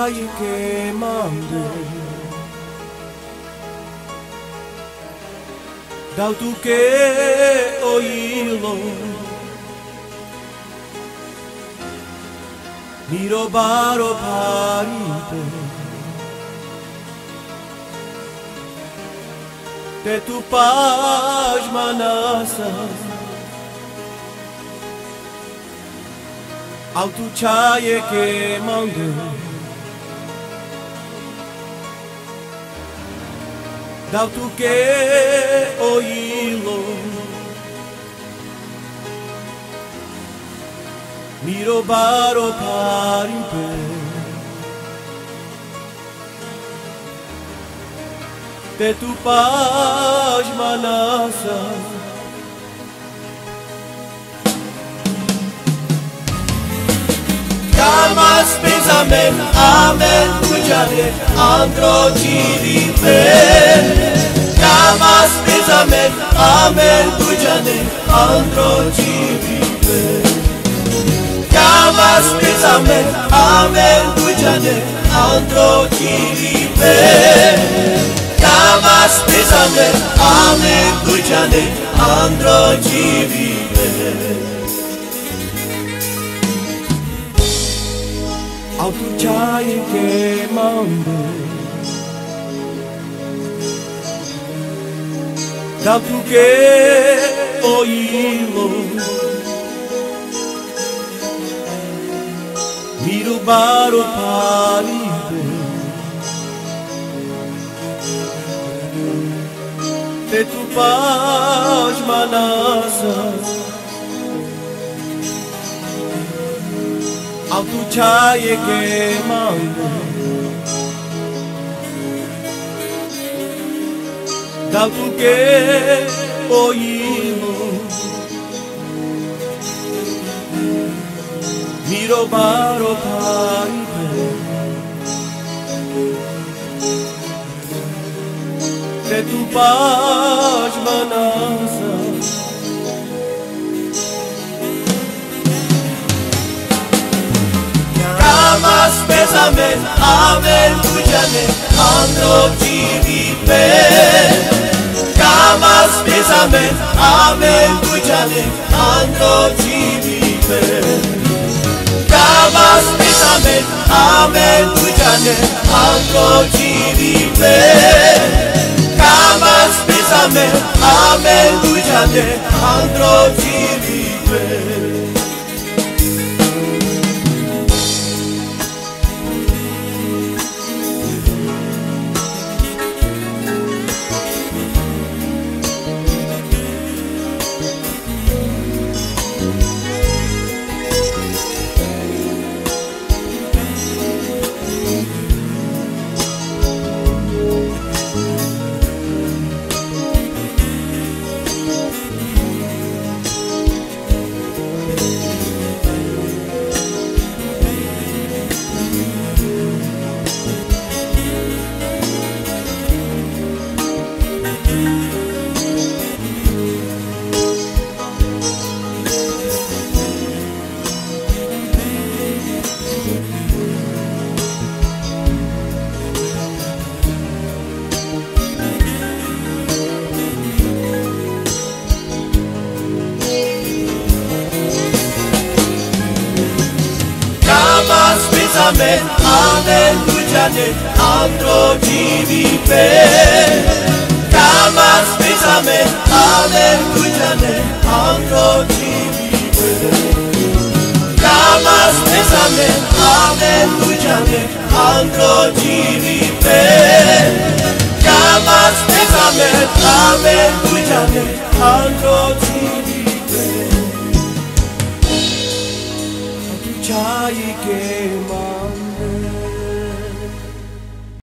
chai quemando, dau tu que oírlo, miro baro parite, de tu paz manasa, ao tu chai quemando, dau tu que oírlo, miro baro parite, de tu paz manasa, Kamas pesamen, amen, kujade, andro jiripe. Kamas pesamen, amen, kujade, andro jiripe. Kamas pesamen, amen, kujade, andro jiripe. Kamas pesamen, amen, kujade, andro jiripe. Ao tu chai quemando, dau tu que oírlo, miro baro parite, de tu paz manasa, ao tu chai quemando, dau tu que oírlo, miro baro parite, de tu paz manasa. Kamas pesamen, amen, kujane, andro jiripe. Kamas pesamen, amen, kujane, andro jiripe. Kamas pesamen, amen, kujane, andro jiripe. Kamas pesamen, amen, kujane, andro jiripe. Kamas pesamen, amen, kujane, andro jiripe. Kamas pesamen, amen, kujane, andro jiripe. Kamas pesamen, amen, kujane, andro jiripe. Kamas pesamen, amen, kujane, andro jiripe. Chai quemando,